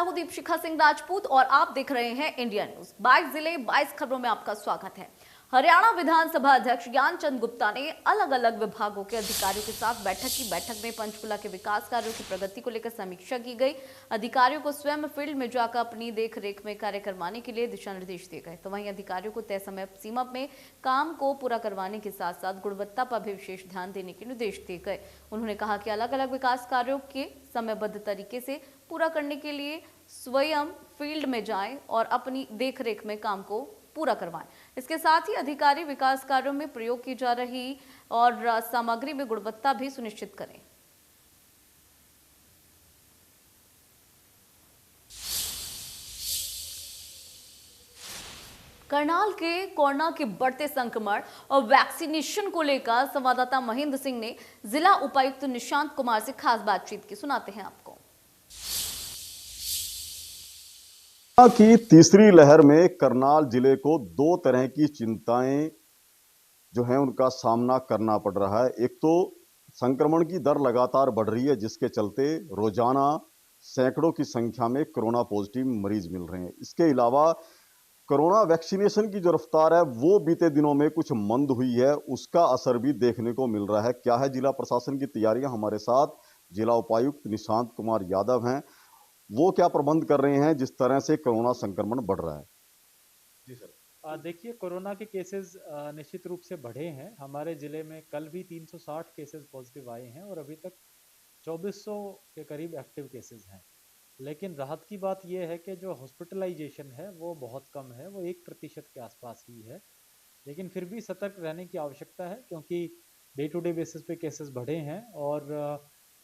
हूं दीपशिखा सिंह राजपूत और आप देख रहे हैं इंडिया न्यूज। 22 जिले 22 खबरों में आपका स्वागत है। हरियाणा विधानसभा अध्यक्ष ज्ञानचंद गुप्ता ने अलग अलग विभागों के अधिकारियों के साथ बैठक में पंचकुला के विकास कार्यों की प्रगति को लेकर समीक्षा की गई। अधिकारियों को स्वयं फील्ड में जाकर अपनी देखरेख में कार्य करवाने के लिए दिशा निर्देश दिए गए। तो वहीं अधिकारियों को तय समय सीमा में काम को पूरा करवाने के साथ साथ गुणवत्ता पर भी विशेष ध्यान देने के निर्देश दिए गए। उन्होंने कहा कि अलग अलग विकास कार्यों के समयबद्ध तरीके से पूरा करने के लिए स्वयं फील्ड में जाएं और अपनी देखरेख में काम को पूरा करवाएं। इसके साथ ही अधिकारी विकास कार्यों में प्रयोग की जा रही और सामग्री में गुणवत्ता भी सुनिश्चित करें। करनाल के कोरोना के बढ़ते संक्रमण और वैक्सीनेशन को लेकर संवाददाता महेंद्र सिंह ने जिला उपायुक्त निशांत कुमार से खास बातचीत की। सुनाते हैं आपको। की तीसरी लहर में करनाल जिले को दो तरह की चिंताएं जो हैं उनका सामना करना पड़ रहा है। एक तो संक्रमण की दर लगातार बढ़ रही है, जिसके चलते रोजाना सैकड़ों की संख्या में कोरोना पॉजिटिव मरीज मिल रहे हैं। इसके अलावा कोरोना वैक्सीनेशन की जो रफ्तार है वो बीते दिनों में कुछ मंद हुई है, उसका असर भी देखने को मिल रहा है। क्या है जिला प्रशासन की तैयारियां, हमारे साथ जिला उपायुक्त निशांत कुमार यादव हैं। वो क्या प्रबंध कर रहे हैं जिस तरह से कोरोना संक्रमण बढ़ रहा है? जी सर, देखिए कोरोना के केसेस निश्चित रूप से बढ़े हैं। हमारे ज़िले में कल भी 360 केसेस पॉजिटिव आए हैं और अभी तक 2400 के करीब एक्टिव केसेस हैं। लेकिन राहत की बात यह है कि जो हॉस्पिटलाइजेशन है वो बहुत कम है, वो 1% के आसपास ही है। लेकिन फिर भी सतर्क रहने की आवश्यकता है, क्योंकि डे टू डे बेसिस पे केसेस बढ़े हैं और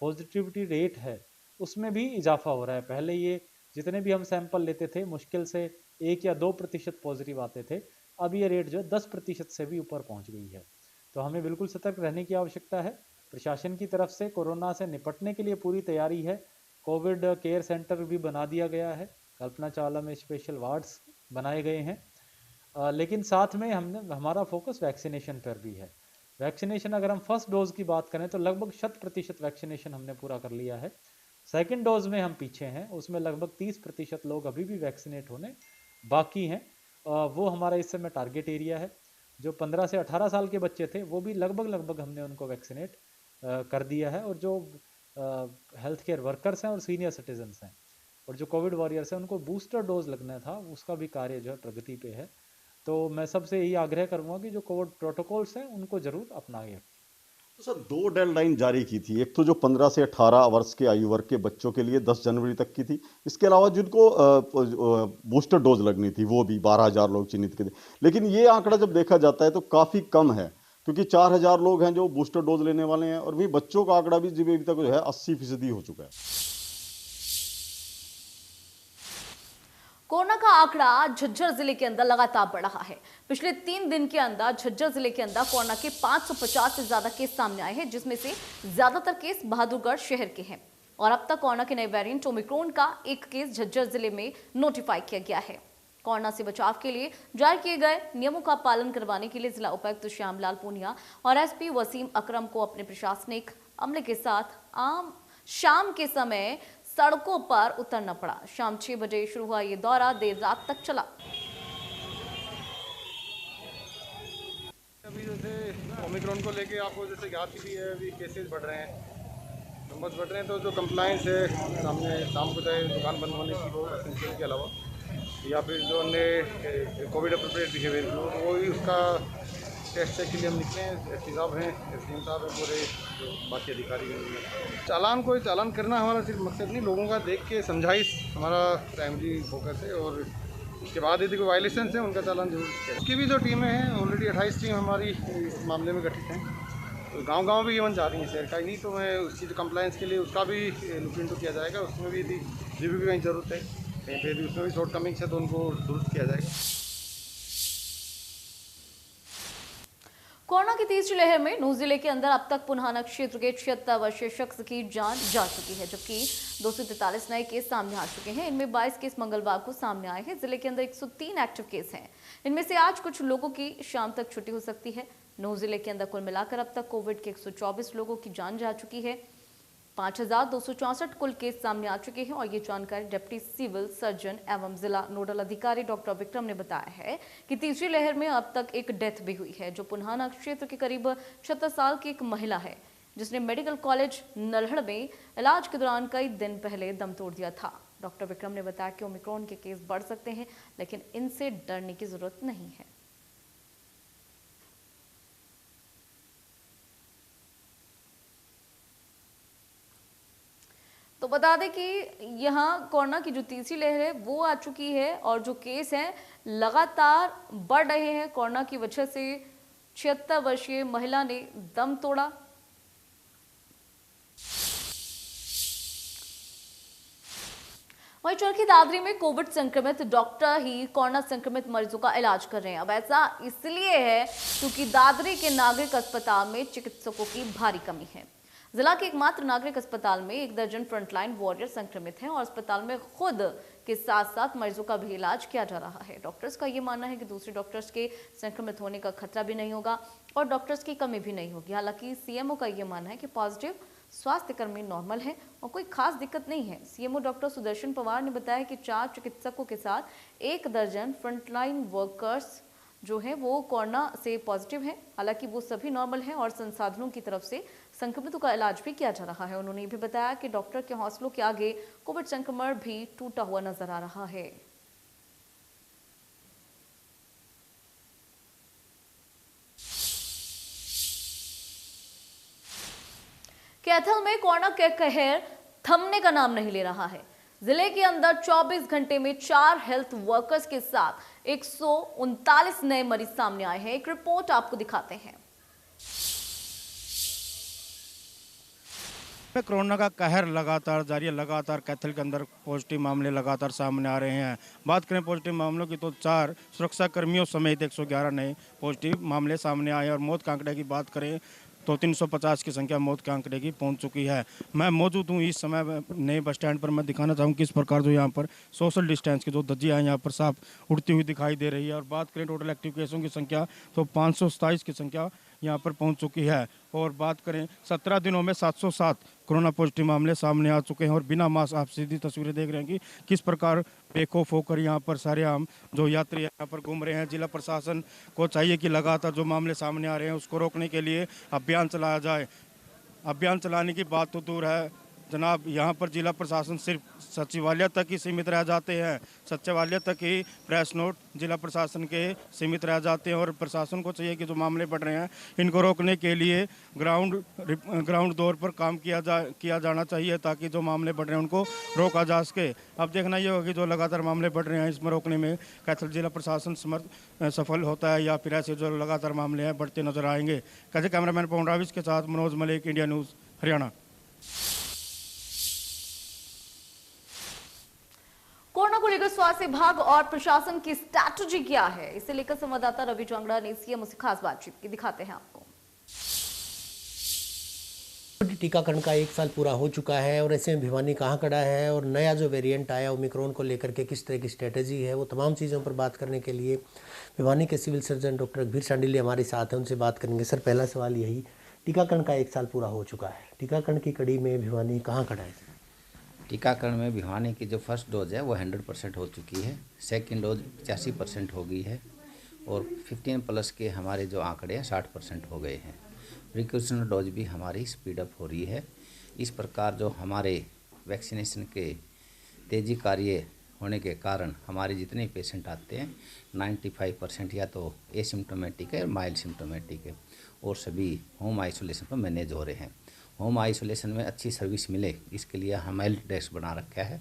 पॉजिटिविटी रेट है उसमें भी इजाफा हो रहा है। पहले ये जितने भी हम सैंपल लेते थे मुश्किल से 1 या 2% पॉजिटिव आते थे, अब ये रेट जो 10% से भी ऊपर पहुंच गई है। तो हमें बिल्कुल सतर्क रहने की आवश्यकता है। प्रशासन की तरफ से कोरोना से निपटने के लिए पूरी तैयारी है। कोविड केयर सेंटर भी बना दिया गया है, कल्पना चावला में स्पेशल वार्ड्स बनाए गए हैं। लेकिन साथ में हमारा फोकस वैक्सीनेशन पर भी है। वैक्सीनेशन अगर हम फर्स्ट डोज की बात करें तो लगभग 100% वैक्सीनेशन हमने पूरा कर लिया है। सेकेंड डोज में हम पीछे हैं, उसमें लगभग 30% लोग अभी भी वैक्सीनेट होने बाकी हैं। वो हमारा इस समय टारगेट एरिया है। जो 15 से 18 साल के बच्चे थे वो भी लगभग हमने उनको वैक्सीनेट कर दिया है। और जो हेल्थ केयर वर्कर्स हैं और सीनियर सिटीजन्स हैं और जो कोविड वॉरियर्स हैं उनको बूस्टर डोज लगना था, उसका भी कार्य जो है प्रगति पे है। तो मैं सबसे यही आग्रह करूँगा कि जो कोविड प्रोटोकॉल्स हैं उनको ज़रूर अपनाएं। तो सर, दो डेडलाइन जारी की थी, एक तो जो 15 से 18 वर्ष के आयु वर्ग के बच्चों के लिए 10 जनवरी तक की थी। इसके अलावा जिनको बूस्टर डोज लगनी थी वो भी 12,000 लोग चिन्हित किए थे। लेकिन ये आंकड़ा जब देखा जाता है तो काफ़ी कम है, क्योंकि 4,000 लोग हैं जो बूस्टर डोज लेने वाले हैं और भी बच्चों का आंकड़ा भी अभी तक जो है 80% हो चुका है। कोरोना का आंकड़ा झज्जर जिले के अंदर लगातार बढ़ रहा है। पिछले 3 दिन के अंदर झज्जर जिले के अंदर कोरोना के 550 से ज्यादा केस सामने आए हैं, जिसमें से ज्यादातर केस बहादुरगढ़ शहर के हैं। और अब तक कोरोना के नए वेरिएंट ओमिक्रॉन का एक केस झज्जर जिले में नोटिफाई किया गया है। कोरोना से बचाव के लिए जारी किए गए नियमों का पालन करवाने के लिए जिला उपायुक्त श्यामलाल पूनिया और एसपी वसीम अकरम को अपने प्रशासनिक अमले के साथ शाम के समय सड़कों पर उतरना पड़ा। शाम 6 बजे शुरू हुआ ये दौरा देर रात तक चला। अभी जैसे ओमिक्रॉन को लेके आपको जैसे ज्ञात भी है, अभी केसेस बढ़ रहे हैं, नंबर्स बढ़ रहे हैं। तो जो कंप्लाइंस है सामने शाम को चाहे दुकान बंद होने की हो एसेंशियल के अलावा, या फिर जो अन्य कोविड अप्रोप्रिएट बिहेवियर हो, वो ही उसका टेस्ट चेक के लिए हम निकले हैं। एसपी साहब हैं, एसडीएम साहब हैं, पूरे जो बाकी अधिकारी हैं। चालान करना हमारा सिर्फ मकसद नहीं, लोगों का देख के समझाइश हमारा प्राइमरी फोकस है। और उसके बाद यदि कोई वायलेशन है उनका चालान जरूर किया। उसकी भी जो टीमें हैं, ऑलरेडी 28 टीम हमारी इस मामले में गठित हैं। तो गांव में भी इवन जा रही हैं, शहर का ही नहीं। तो मैं उसकी जो कंप्लाइंस के लिए उसका भी लुक इनटू किया जाएगा। उसमें भी यदि रिव्यू की कहीं ज़रूरत है, कहीं पर उसमें भी शॉर्ट कमिंग्स है तो उनको दुरुस्त किया जाएगा। कोरोना की तीसरी लहर में नूंह जिले के अंदर अब तक पुन्हाना क्षेत्र के 76 वर्षीय शख्स की जान जा चुकी है, जबकि 243 नए केस सामने आ चुके हैं। इनमें 22 केस मंगलवार को सामने आए हैं। जिले के अंदर 103 एक्टिव केस हैं। इनमें से आज कुछ लोगों की शाम तक छुट्टी हो सकती है। नूंह जिले के अंदर कुल मिलाकर अब तक कोविड के 124 लोगों की जान जा चुकी है। 5,264 कुल केस सामने आ चुके हैं और ये जानकारी डिप्टी सिविल सर्जन एवं जिला नोडल अधिकारी डॉक्टर विक्रम ने बताया है कि तीसरी लहर में अब तक एक डेथ भी हुई है, जो पुन्हाना क्षेत्र के करीब 76 साल की एक महिला है, जिसने मेडिकल कॉलेज नल्हड़ में इलाज के दौरान कई दिन पहले दम तोड़ दिया था। डॉक्टर विक्रम ने बताया कि ओमिक्रॉन के केस बढ़ सकते हैं, लेकिन इनसे डरने की जरूरत नहीं है। तो बता दें कि यहाँ कोरोना की जो तीसरी लहर है वो आ चुकी है और जो केस हैं लगातार बढ़ रहे हैं। कोरोना की वजह से 76 वर्षीय महिला ने दम तोड़ा। वहीं चरखी दादरी में कोविड संक्रमित डॉक्टर ही कोरोना संक्रमित मरीजों का इलाज कर रहे हैं। अब ऐसा इसलिए है क्योंकि दादरी के नागरिक अस्पताल में चिकित्सकों की भारी कमी है। जिला के एकमात्र नागरिक अस्पताल में 1 दर्जन फ्रंटलाइन वॉरियर संक्रमित हैं और अस्पताल में खुद के साथ साथ मरीजों का भी इलाज किया जा रहा है। डॉक्टर्स का ये मानना है कि दूसरे डॉक्टर्स के संक्रमित होने का खतरा भी नहीं होगा और डॉक्टर्स की कमी भी नहीं होगी। हालांकि सीएमओ का ये मानना है कि पॉजिटिव स्वास्थ्य कर्मी नॉर्मल है और कोई खास दिक्कत नहीं है। सीएमओ डॉक्टर सुदर्शन पवार ने बताया कि 4 चिकित्सकों के साथ 1 दर्जन फ्रंटलाइन वर्कर्स जो है वो कोरोना से पॉजिटिव है। हालांकि वो सभी नॉर्मल हैं और संसाधनों की तरफ से संक्रमितों का इलाज भी किया जा रहा है। उन्होंने भी बताया कि डॉक्टर के हौसलों के आगे कोविड संक्रमण भी टूटा हुआ नजर आ रहा है। कैथल में कोरोना का कहर थमने का नाम नहीं ले रहा है। जिले के अंदर 24 घंटे में 4 हेल्थ वर्कर्स के साथ 139 नए मरीज सामने आए हैं। एक रिपोर्ट आपको दिखाते हैं। कोरोना का कहर लगातार जारी है। लगातार कैथल के अंदर पॉजिटिव मामले लगातार सामने आ रहे हैं। बात करें पॉजिटिव मामलों की तो 4 सुरक्षा कर्मियों समेत 111 नए पॉजिटिव मामले सामने आए और मौत के आंकड़े की बात करें तो 350 की संख्या मौत के आंकड़े की पहुंच चुकी है। मैं मौजूद हूं इस समय नए बस स्टैंड पर। मैं दिखाना चाहूँ किस प्रकार जो यहाँ पर सोशल डिस्टेंस की जो धज्जियां हैं यहाँ पर साफ उड़ती हुई दिखाई दे रही है। और बात करें टोटल एक्टिव केसों की संख्या तो 527 की संख्या यहाँ पर पहुँच चुकी है। और बात करें 17 दिनों में 707 कोरोना पॉजिटिव मामले सामने आ चुके हैं। और बिना मास्क आप सीधी तस्वीरें देख रहे हैं कि किस प्रकार बेखौफ होकर यहाँ पर सारे आम जो यात्री यहाँ पर घूम रहे हैं। जिला प्रशासन को चाहिए कि लगातार जो मामले सामने आ रहे हैं उसको रोकने के लिए अभियान चलाया जाए। अभियान चलाने की बात तो दूर है जनाब, यहाँ पर जिला प्रशासन सिर्फ सचिवालय तक ही सीमित रह जाते हैं। सचिवालय तक ही प्रेस नोट जिला प्रशासन के सीमित रह जाते हैं। और प्रशासन को चाहिए कि जो मामले बढ़ रहे हैं इनको रोकने के लिए ग्राउंड दौर पर काम किया जाना चाहिए ताकि जो मामले बढ़ रहे हैं उनको रोका जा सके। अब देखना ये होगा कि जो लगातार मामले बढ़ रहे हैं इसमें रोकने में कैथल जिला प्रशासन सफल होता है या फिर ऐसे जो लगातार मामले हैं बढ़ते नजर आएंगे। कैसे कैमरामैन पवन राविश के साथ Manoj Malik, India news, Haryana. Corona को लेकर स्वास्थ्य विभाग और प्रशासन की स्ट्रैटेजी क्या है, इसे लेकर संवाददाता रवि चांगड़ा ने सीएम से खास बातचीत की। दिखाते हैं आपको। टीकाकरण का 1 साल पूरा हो चुका है और ऐसे में भिवानी कहाँ खड़ा है और नया जो वेरिएंट आया ओमिक्रॉन को लेकर के किस तरह की स्ट्रेटेजी है, वो तमाम चीज़ों पर बात करने के लिए भिवानी के सिविल सर्जन डॉक्टर रघुवीर शांडिल्य हमारे साथ हैं, उनसे बात करेंगे। सर, पहला सवाल यही, टीकाकरण का 1 साल पूरा हो चुका है, टीकाकरण की कड़ी में भिवानी कहाँ खड़ा है? टीकाकरण में भिवानी की जो फर्स्ट डोज है वो 100% हो चुकी है, सेकंड डोज 85% हो गई है और 15+ के हमारे जो आंकड़े हैं 60% हो गए हैं। प्रिकॉशनल डोज भी हमारी स्पीड अप हो रही है। इस प्रकार जो हमारे वैक्सीनेशन के तेज़ी कार्य होने के कारण हमारे जितने पेशेंट आते हैं 95% या तो एसिम्टोमेटिक है, माइल्ड सिम्टोमेटिक है और सभी होम आइसोलेशन पर मैनेज हो रहे हैं। होम आइसोलेशन में अच्छी सर्विस मिले इसके लिए हम हेल्प डेस्क बना रखा है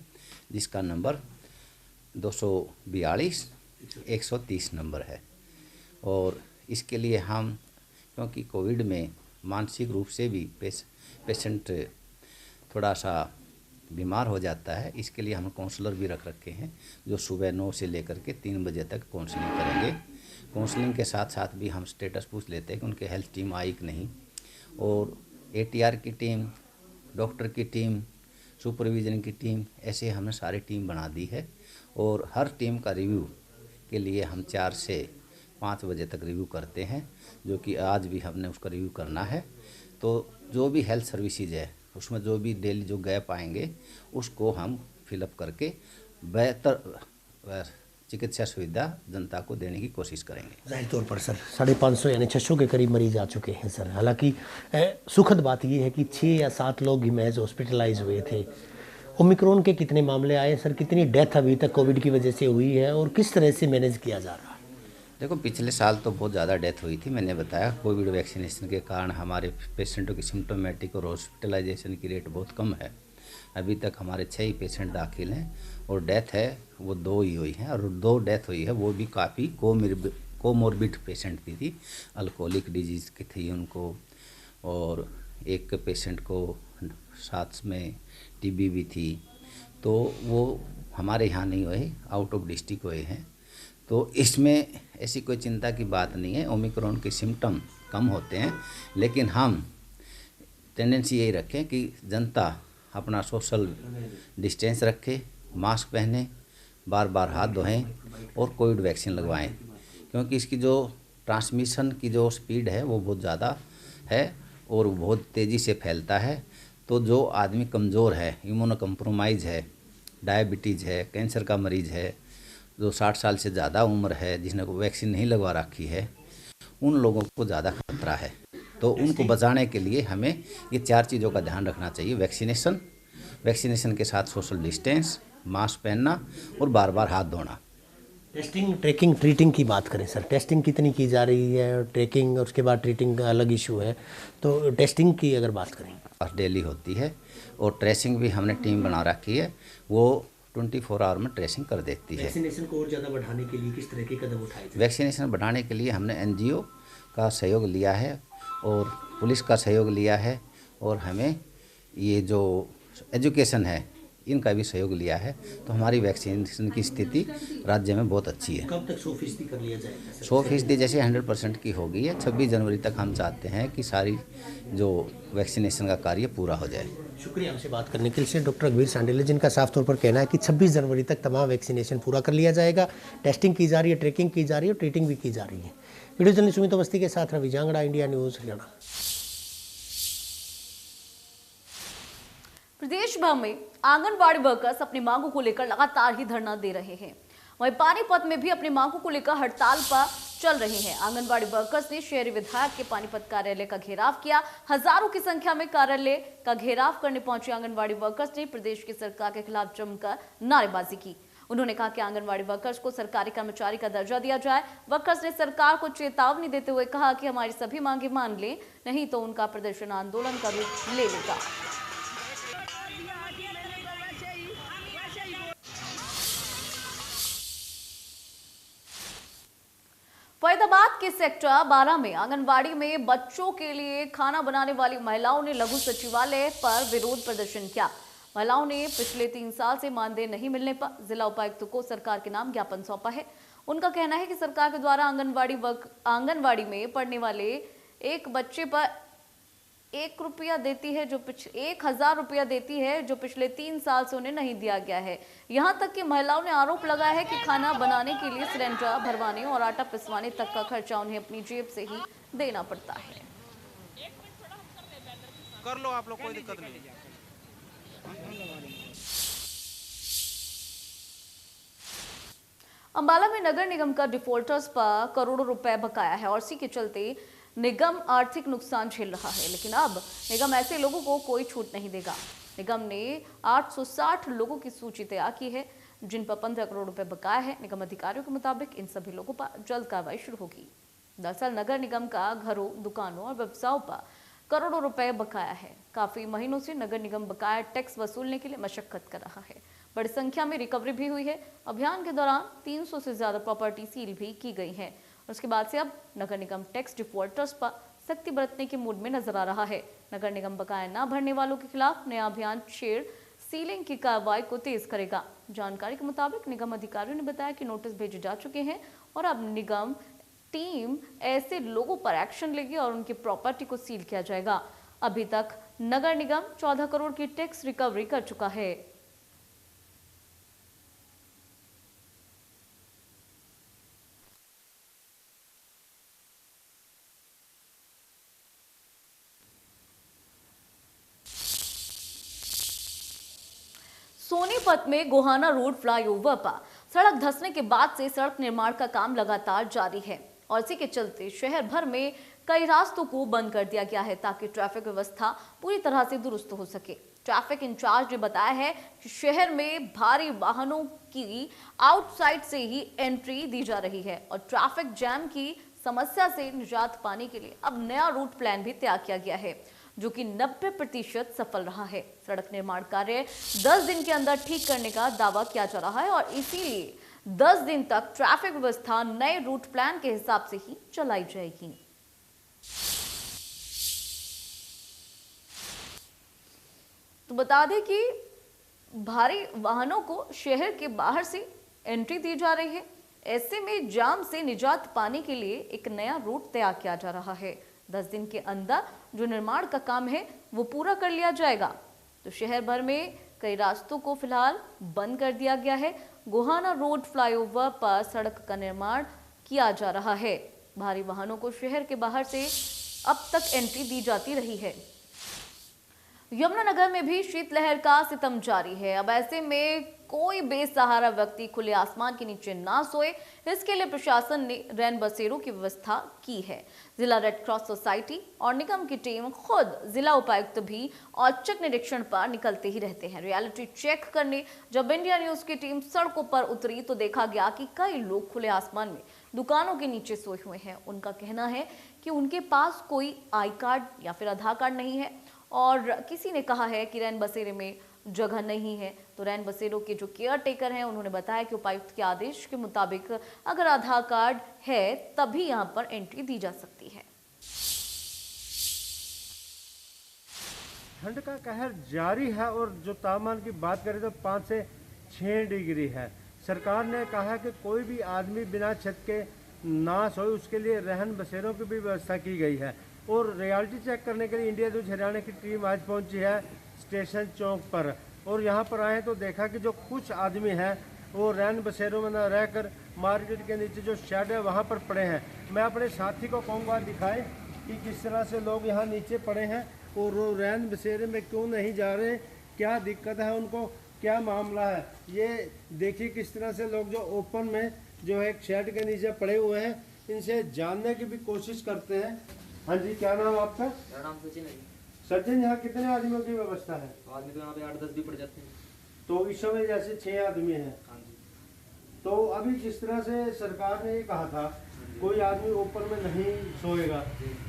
जिसका नंबर 242 130 नंबर है। और इसके लिए हम, क्योंकि कोविड में मानसिक रूप से भी पेशेंट थोड़ा सा बीमार हो जाता है, इसके लिए हम काउंसलर भी रख रखे हैं जो सुबह 9 से लेकर के 3 बजे तक काउंसलिंग करेंगे। काउंसलिंग के साथ साथ भी हम स्टेटस पूछ लेते हैं कि उनके हेल्थ टीम आई कि नहीं। और ATR की टीम, डॉक्टर की टीम, सुपरविजन की टीम, ऐसे हमने सारी टीम बना दी है। और हर टीम का रिव्यू के लिए हम 4 से 5 बजे तक रिव्यू करते हैं, जो कि आज भी हमने उसका रिव्यू करना है। तो जो भी हेल्थ सर्विसेज है उसमें जो भी डेली जो गैप आएंगे उसको हम फिलअप करके बेहतर चिकित्सा सुविधा जनता को देने की कोशिश करेंगे। जाहिर तौर पर सर 550 यानी 600 के करीब मरीज आ चुके हैं सर। हालांकि सुखद बात यह है कि 6 या 7 लोग ही महज हॉस्पिटलाइज हुए थे। ओमिक्रॉन के कितने मामले आए सर, कितनी डेथ अभी तक कोविड की वजह से हुई है और किस तरह से मैनेज किया जा रहा है? देखो, पिछले साल तो बहुत ज़्यादा डेथ हुई थी। मैंने बताया कोविड वैक्सीनेशन के कारण हमारे पेशेंटों की सिम्टोमेटिक और हॉस्पिटलाइजेशन की रेट बहुत कम है। अभी तक हमारे 6 ही पेशेंट दाखिल हैं और डेथ है वो 2 ही हुई हैं, और 2 डेथ हुई है वो भी काफ़ी कोमोर्बिड पेशेंट की थी। अल्कोहलिक डिजीज़ की थी उनको, और एक पेशेंट को साथ में टीबी भी थी। तो वो हमारे यहाँ नहीं हुए, आउट ऑफ डिस्ट्रिक्ट हुए हैं। तो इसमें ऐसी कोई चिंता की बात नहीं है। ओमिक्रॉन के सिम्टम कम होते हैं, लेकिन हम टेंडेंसी यही रखें कि जनता अपना सोशल डिस्टेंस रखे, मास्क पहने, बार बार हाथ धोएं और कोविड वैक्सीन लगवाएं, क्योंकि इसकी जो ट्रांसमिशन की जो स्पीड है वो बहुत ज़्यादा है और बहुत तेज़ी से फैलता है। तो जो आदमी कमज़ोर है, इम्यूनो कम्प्रोमाइज़ है, डायबिटीज़ है, कैंसर का मरीज़ है, जो 60 साल से ज़्यादा उम्र है, जिसने को वैक्सीन नहीं लगवा रखी है, उन लोगों को ज़्यादा खतरा है। तो उनको बचाने के लिए हमें ये 4 चीज़ों का ध्यान रखना चाहिए। वैक्सीनेशन के साथ सोशल डिस्टेंस, मास्क पहनना और बार बार हाथ धोना। टेस्टिंग, ट्रैकिंग, ट्रीटिंग की बात करें सर, टेस्टिंग कितनी की जा रही है? ट्रैकिंग और उसके बाद ट्रीटिंग का अलग इशू है, तो टेस्टिंग की अगर बात करें डेली होती है, और ट्रेसिंग भी हमने टीम बना रखी है, वो 24 आवर में ट्रेसिंग कर देती है। वैक्सीनेशन को और ज़्यादा बढ़ाने के लिए किस तरह के कदम उठाए जाए? वैक्सीनेशन बढ़ाने के लिए हमने एनजीओ का सहयोग लिया है और पुलिस का सहयोग लिया है, और हमें ये जो एजुकेशन है इनका भी सहयोग लिया है। तो हमारी वैक्सीनेशन की स्थिति राज्य में बहुत अच्छी है। कब तक 100% कर लिया जाएगा? 100% जैसे 100% की हो गई है। 26 जनवरी तक हम चाहते हैं कि सारी जो वैक्सीनेशन का कार्य पूरा हो जाए। शुक्रिया हमसे बात करने के लिए डॉक्टर रघुवीर सांडेले, जिनका साफ तौर पर कहना है कि 26 जनवरी तक तमाम वैक्सीनेशन पूरा कर लिया जाएगा। टेस्टिंग की जा रही है, ट्रैकिंग की जा रही है और ट्रीटिंग भी की जा रही है। वीडियो जर्नलिस्ट सुमित अवस्थी के साथ रवि जांगड़ा, इंडिया न्यूज़, हरियाणा। प्रदेश भर में आंगनबाड़ी वर्कर्स अपनी मांगों को लेकर लगातार ही धरना दे रहे हैं। वहीं पानीपत में भी अपनी मांगों को लेकर हड़ताल पर चल रहे हैं। आंगनबाड़ी वर्कर्स ने शहरी विधायक के पानीपत कार्यालय का घेराव किया। हजारों की संख्या में कार्यालय का घेराव करने पहुंचे आंगनबाड़ी वर्कर्स ने प्रदेश की सरकार के खिलाफ जमकर नारेबाजी की। उन्होंने कहा कि आंगनबाड़ी वर्कर्स को सरकारी कर्मचारी का दर्जा दिया जाए। वर्कर्स ने सरकार को चेतावनी देते हुए कहा कि हमारी सभी मांगे मान लें, नहीं तो उनका प्रदर्शन आंदोलन का रूप ले लेगा। फरीदाबाद के सेक्टर 12 में आंगनबाड़ी में बच्चों के लिए खाना बनाने वाली महिलाओं ने लघु सचिवालय पर विरोध प्रदर्शन किया। महिलाओं ने पिछले 3 साल से मानदेय नहीं मिलने पर जिला उपायुक्त को सरकार के नाम ज्ञापन सौंपा है। उनका कहना है कि सरकार के द्वारा आंगनबाड़ी में पढ़ने वाले एक बच्चे पर 1 रुपया देती है, जो 1000 रुपया देती है, जो पिछले 3 साल से उन्हें नहीं दिया गया है। यहां तक कि महिलाओं ने आरोप लगाया है कि खाना बनाने के लिए सिलेंडर भरवाने और आटा पिसवाने तक का खर्चा उन्हें अपनी जेब से ही देना पड़ता है। कर लो आप लोग, कोई दिक्कत नहीं। अंबाला में नगर निगम का डिफॉल्टर्स पर करोड़ों रुपए बकाया है और इसी के चलते निगम आर्थिक नुकसान झेल रहा है। लेकिन अब निगम ऐसे लोगों को कोई छूट नहीं देगा। निगम ने 860 लोगों की सूची तैयार की है जिन पर 15 करोड़ रुपए बकाया है। निगम अधिकारियों के मुताबिक इन सभी लोगों पर जल्द कार्रवाई शुरू होगी। दरअसल नगर निगम का घरों, दुकानों और व्यवसायों पर करोड़ों रुपए बकाया है। काफी महीनों से नगर निगम बकाया टैक्स वसूलने के लिए मशक्कत कर रहा है। बड़ी संख्या में रिकवरी भी हुई है। अभियान के दौरान 300 से ज्यादा प्रॉपर्टी सील भी की गई है। उसके बाद से अब नगर निगम टैक्स डिफॉल्टर्स पर सख्ती बरतने के मूड में नजर आ रहा है। नगर निगम बकाया न भरने वालों के खिलाफ नया अभियान शेड सीलिंग की कार्रवाई को तेज करेगा। जानकारी के मुताबिक निगम अधिकारियों ने बताया कि नोटिस भेजे जा चुके हैं और अब निगम टीम ऐसे लोगों पर एक्शन लेगी और उनकी प्रॉपर्टी को सील किया जाएगा। अभी तक नगर निगम 14 करोड़ की टैक्स रिकवरी कर चुका है। सोनीपत में गोहाना रोड फ्लाईओवर पर सड़क धंसने के बाद से सड़क निर्माण का काम लगातार जारी है और इसी के चलते शहर भर में कई रास्तों को बंद कर दिया गया है ताकि ट्रैफिक व्यवस्था पूरी तरह से दुरुस्त हो सके। ट्रैफिक इंचार्ज ने बताया है कि शहर में भारी वाहनों की आउटसाइड से ही एंट्री दी जा रही है और ट्रैफिक जैम की समस्या से निजात पाने के लिए अब नया रूट प्लान भी तैयार किया गया है जो कि 90% सफल रहा है। सड़क निर्माण कार्य 10 दिन के अंदर ठीक करने का दावा किया जा रहा है और इसीलिए 10 दिन तक ट्रैफिक व्यवस्था नए रूट प्लान के हिसाब से ही चलाई जाएगी। तो बता दें कि भारी वाहनों को शहर के बाहर से एंट्री दी जा रही है। ऐसे में जाम से निजात पाने के लिए एक नया रूट तैयार किया जा रहा है। 10 दिन के अंदर जो निर्माण का काम है वो पूरा कर लिया जाएगा। तो शहर भर में कई रास्तों को फिलहाल बंद कर दिया गया है। गोहाना रोड फ्लाईओवर पर सड़क का निर्माण किया जा रहा है। भारी वाहनों को शहर के बाहर से अब तक एंट्री दी जाती रही है। यमुनानगर में भी शीतलहर का सितम जारी है। अब ऐसे में कोई बेसहारा व्यक्ति खुले आसमान के नीचे ना सोए, इसके लिए प्रशासन ने रैन बसेरों की व्यवस्था की है। जिला रेड क्रॉस सोसाइटी और निगम की टीम खुद जिला उपायुक्त भी औचक निरीक्षण पर निकलते ही रहते हैं। रियलिटी चेक करने जब इंडिया न्यूज की टीम सड़कों पर उतरी तो देखा गया कि कई लोग खुले आसमान में दुकानों के नीचे सोए हुए हैं। उनका कहना है कि उनके पास कोई आई कार्ड या फिर आधार कार्ड नहीं है और किसी ने कहा है कि रैन बसेरे में जगह नहीं है। तो रैन बसेरों के जो केयर टेकर हैं उन्होंने बताया कि उपायुक्त के आदेश के मुताबिक अगर आधार कार्ड है तभी यहां पर एंट्री दी जा सकती है। ठंड का कहर जारी है और जो तापमान की बात करें तो 5 से 6 डिग्री है। सरकार ने कहा कि कोई भी आदमी बिना छत के ना सोए, उसके लिए रहन बसेरों की भी व्यवस्था की गई है। और रियलिटी चेक करने के लिए इंडिया न्यूज हरियाणा की टीम आज पहुंची है स्टेशन चौक पर और यहां पर आए तो देखा कि जो कुछ आदमी हैं वो रैन बसेरों में न रहकर मार्केट के नीचे जो शेड है वहां पर पड़े हैं। मैं अपने साथी को कहूँगा दिखाए कि किस तरह से लोग यहाँ नीचे पड़े हैं और वो रैन बसेरे में क्यों नहीं जा रहे, क्या दिक्कत है उनको, क्या मामला है। ये देखिए किस तरह से लोग जो ओपन में जो है शेड के नीचे पड़े हुए हैं, इनसे जानने की भी कोशिश करते हैं। हाँ जी, क्या नाम आपका? मेरा नाम सचिन है। सचिन, यहाँ कितने आदमियों की व्यवस्था है? आदमी तो यहाँ पे 8-10 भी पड़ जाते हैं। तो इस समय जैसे 6 आदमी हैं। हाँ जी। तो अभी जिस तरह से सरकार ने ये कहा था कोई आदमी ऊपर में नहीं सोएगा,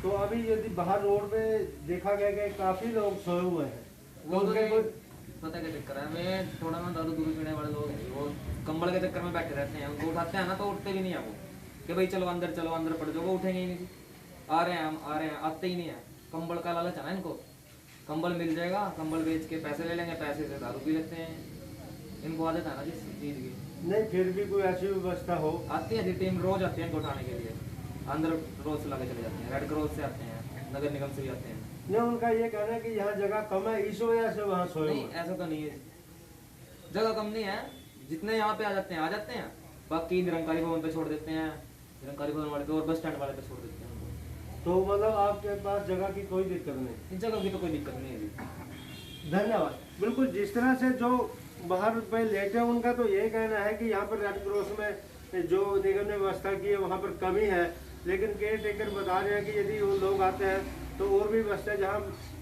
तो अभी यदि बाहर रोड पे देखा गया कि काफी लोग सोए हुए हैं, वो तो पता क्या चक्कर है, मैं थोड़ा ना दारू दूरी पीने वाले लोग हैं, वो कंबल के चक्कर में बैठे रहते हैं। उनको उठाते हैं ना तो उठते भी नहीं है वो, कि भाई चलो अंदर पड़ जाओ, वो उठेंगे ही नहीं। आ रहे हैं आते ही नहीं है। कंबल का लालच है ना इनको, कंबल मिल जाएगा, कंबल बेच के पैसे ले लेंगे, पैसे से दारू पी लेते हैं। इनको आदत है ना जिस चीज की। नहीं, फिर भी कोई ऐसी व्यवस्था हो। आती है जी टीम, रोज आती है इनको उठाने के लिए, अंदर रोज से लगे चले जाते हैं। रेड क्रॉस से आते हैं, नगर निगम से भी आते हैं। नहीं, उनका ये कहना है कि यहाँ जगह कम है, इस वजह से वहाँ सोए। नहीं, ऐसा तो नहीं है, जगह कम नहीं है। जितने यहाँ पे आ जाते हैं, बाकी निरंकारी भवन पे छोड़ देते हैं, निरंकारी भवन वाले पे और बस स्टैंड वाले पे छोड़ देते हैं। तो मतलब आपके पास जगह की कोई दिक्कत नहीं? इस जगह की तो कोई दिक्कत नहीं है। धन्यवाद। बिल्कुल, जिस तरह से जो बाहर पे लेटे हैं उनका तो ये कहना है कि यहाँ पर रेड क्रॉस में जो निगम ने व्यवस्था की है वहाँ पर कमी है, लेकिन केयर टेकर बता रहे हैं कि यदि वो लोग आते हैं तो और भी व्यवस्था जहाँ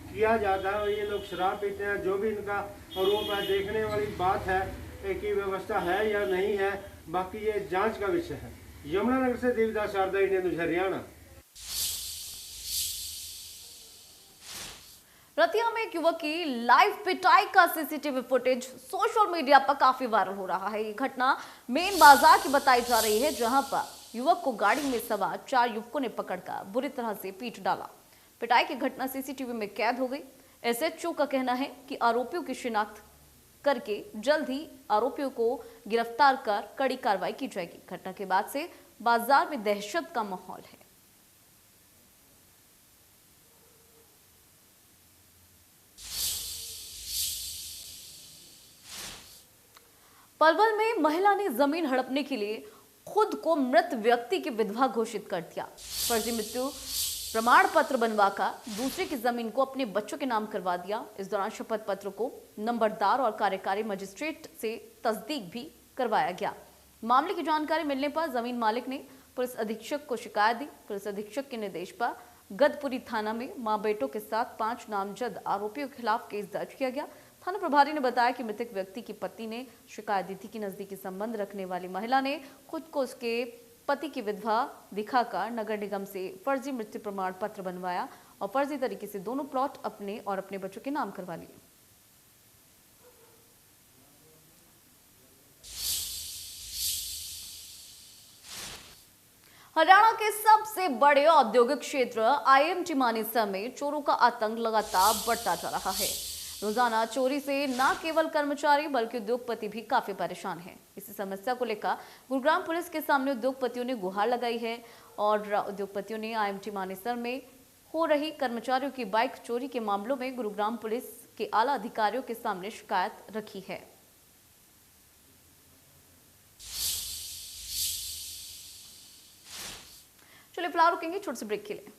किया जाता है और ये लोग शराब पीते हैं, जो भी इनका आरोप है, देखने वाली बात है कि व्यवस्था है या नहीं है, बाकी ये जाँच का विषय है। यमुनानगर से देवदास शारदा, इंडिया न्यूज हरियाणा। रतिया में एक युवक की लाइव पिटाई का सीसीटीवी फुटेज सोशल मीडिया पर काफी वायरल हो रहा है। ये घटना मेन बाजार की बताई जा रही है, जहां पर युवक को गाड़ी में सवार 4 युवकों ने पकड़कर बुरी तरह से पीट डाला। पिटाई की घटना सीसीटीवी में कैद हो गई। एसएचओ का कहना है कि आरोपियों की शिनाख्त करके जल्द ही आरोपियों को गिरफ्तार कर कड़ी कार्रवाई की जाएगी। घटना के बाद से बाजार में दहशत का माहौल है। पलवल में महिला ने जमीन हड़पने के लिए खुद को मृत व्यक्ति की विधवा घोषित कर दिया। फर्जी मृत्यु प्रमाण पत्र बनवाकर दूसरे की जमीन को अपने बच्चों के नाम करवा दिया। इस दौरान शपथ पत्र को नंबरदार और कार्यकारी मजिस्ट्रेट से तस्दीक भी करवाया गया। मामले की जानकारी मिलने पर जमीन मालिक ने पुलिस अधीक्षक को शिकायत दी। पुलिस अधीक्षक के निर्देश पर गदपुरी थाना में मां बेटों के साथ 5 नामजद आरोपियों के खिलाफ केस दर्ज किया गया। थाना प्रभारी ने बताया कि मृतक व्यक्ति की पत्नी ने शिकायत दी थी कि नजदीकी संबंध रखने वाली महिला ने खुद को उसके पति की विधवा दिखाकर नगर निगम से फर्जी मृत्यु प्रमाण पत्र बनवाया और फर्जी तरीके से दोनों प्लॉट अपने और अपने बच्चों के नाम करवा लिए। हरियाणा के सबसे बड़े औद्योगिक क्षेत्र आईएमटी मानेसर में चोरों का आतंक लगातार बढ़ता जा रहा है। रोजाना चोरी से न केवल कर्मचारी बल्कि उद्योगपति भी काफी परेशान हैं। इसी समस्या को लेकर गुरुग्राम पुलिस के सामने उद्योगपतियों ने गुहार लगाई है और उद्योगपतियों ने आईएमटी मानेसर में हो रही कर्मचारियों की बाइक चोरी के मामलों में गुरुग्राम पुलिस के आला अधिकारियों के सामने शिकायत रखी है। चलिए फिलहाल रुकेंगे छोटे से ब्रेक के लिए।